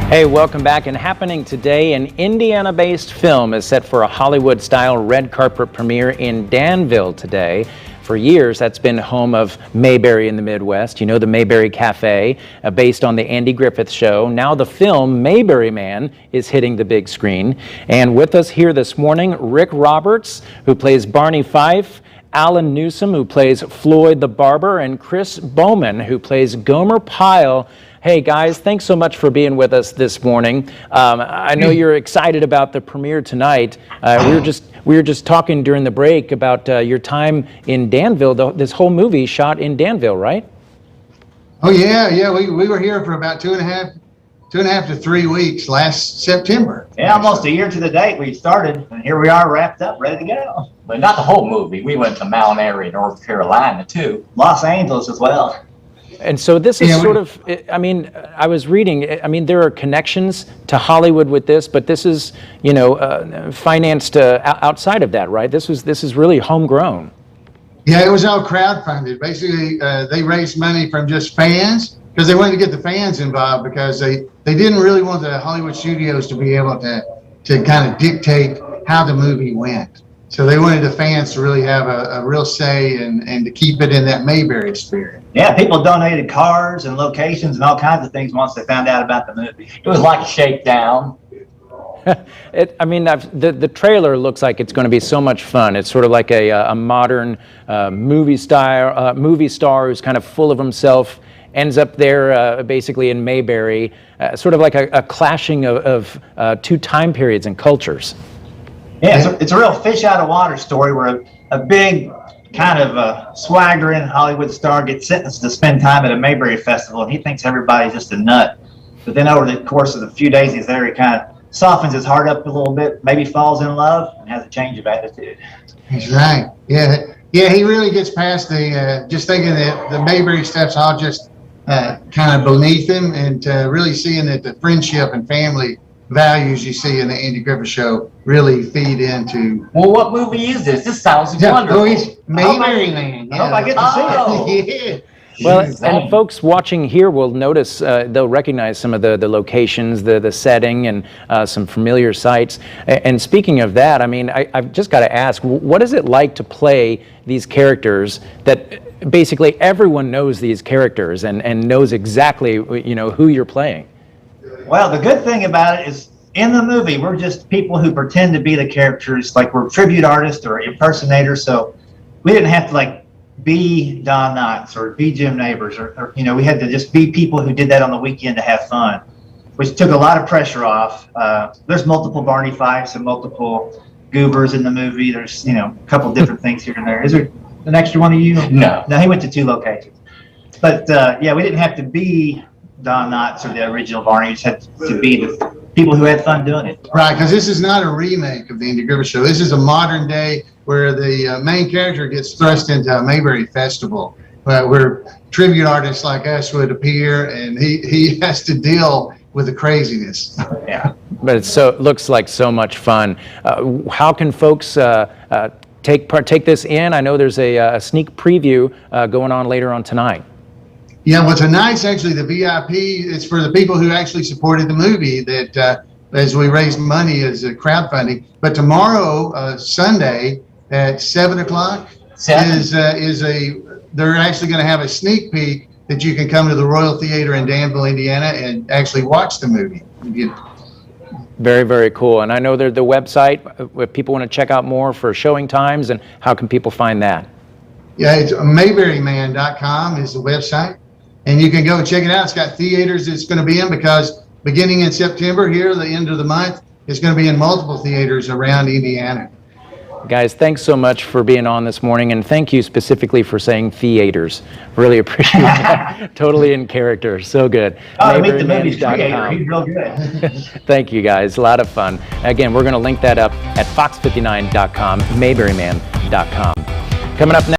Hey, welcome back. And happening today, an Indiana-based film is set for a Hollywood-style red carpet premiere in Danville today. For years, that's been home of Mayberry in the Midwest. You know, the Mayberry Cafe, based on the Andy Griffith Show. Now the film, Mayberry Man, is hitting the big screen. And with us here this morning, Rick Roberts, who plays Barney Fife, Alan Newsom, who plays Floyd the Barber, and Chris Bowman, who plays Gomer Pyle. Hey guys, thanks so much for being with us this morning. I know you're excited about the premiere tonight. We were just talking during the break about your time in Danville. This whole movie shot in Danville, right? Oh yeah. We were here for about two and a half to 3 weeks last September. Yeah, almost a year to the date we started, and here we are wrapped up, ready to go. But not the whole movie. We went to Mount Airy, North Carolina, too. Los Angeles as well. And so this is I mean, I was reading, I mean, there are connections to Hollywood with this, but this is, you know, financed outside of that, right? This is really homegrown. Yeah, it was all crowdfunded. Basically, they raised money from just fans because they wanted to get the fans involved because they didn't really want the Hollywood studios to be able to kind of dictate how the movie went. So they wanted the fans to really have a real say and to keep it in that Mayberry spirit. Yeah, people donated cars and locations and all kinds of things once they found out about the movie. It was like a shakedown. I mean, the trailer looks like it's going to be so much fun. It's sort of like a modern movie star who's kind of full of himself, ends up there basically in Mayberry, sort of like a clashing of two time periods and cultures. Yeah, it's a real fish out of water story where a big kind of swaggering Hollywood star gets sentenced to spend time at a Mayberry festival, and he thinks everybody's just a nut. But then over the course of the few days he's there, he kind of softens his heart up a little bit, maybe falls in love, and has a change of attitude. That's right. Yeah, he really gets past the just thinking that the Mayberry stuff's all just kind of beneath him, and really seeing that the friendship and family values you see in the Andy Griffith Show really feed into. Well, what movie is this? This sounds wonderful. Oh, it's Mayberry Man. I hope I get to see it. Yeah. Well, and folks watching here will notice, they'll recognize some of the locations, the setting, and some familiar sights. And speaking of that, I mean, I've just got to ask, what is it like to play these characters that basically everyone knows these characters and knows exactly, you know, who you're playing? Well, the good thing about it is in the movie, we're just people who pretend to be the characters, like we're tribute artists or impersonators. So we didn't have to like be Don Knotts or be Jim Neighbors or you know, we had to just be people who did that on the weekend to have fun, which took a lot of pressure off. There's multiple Barney Fifes and multiple Goobers in the movie. There's, you know, a couple different things here and there. Is there an extra one of you? No. No, he went to 2 locations. But yeah, we didn't have to be Don Knotts or the original Barney. You just had to be the people who had fun doing it. Right, because this is not a remake of the Andy Griffith Show. This is a modern day where the main character gets thrust into a Mayberry festival, where tribute artists like us would appear, and he has to deal with the craziness. Yeah. But it looks like so much fun. How can folks take this in? I know there's a sneak preview going on later on tonight. Yeah, well, tonight's actually the VIP. It's for the people who actually supported the movie that as we raise money as a crowdfunding. But tomorrow, Sunday at 7 o'clock they're actually going to have a sneak peek that you can come to the Royal Theater in Danville, Indiana, and actually watch the movie. Very, very cool. And I know there's the website, if people want to check out more for showing times, and how can people find that? Yeah, it's mayberryman.com is the website. And you can go check it out. It's got theaters it's going to be in, because beginning in September here, the end of the month, it's going to be in multiple theaters around Indiana. Guys, thanks so much for being on this morning, and thank you specifically for saying theaters. Really appreciate that. Totally in character. So good. Oh, meet the movie's creator. He's real good. Thank you, guys. A lot of fun. Again, we're going to link that up at fox59.com, mayberryman.com. Coming up next.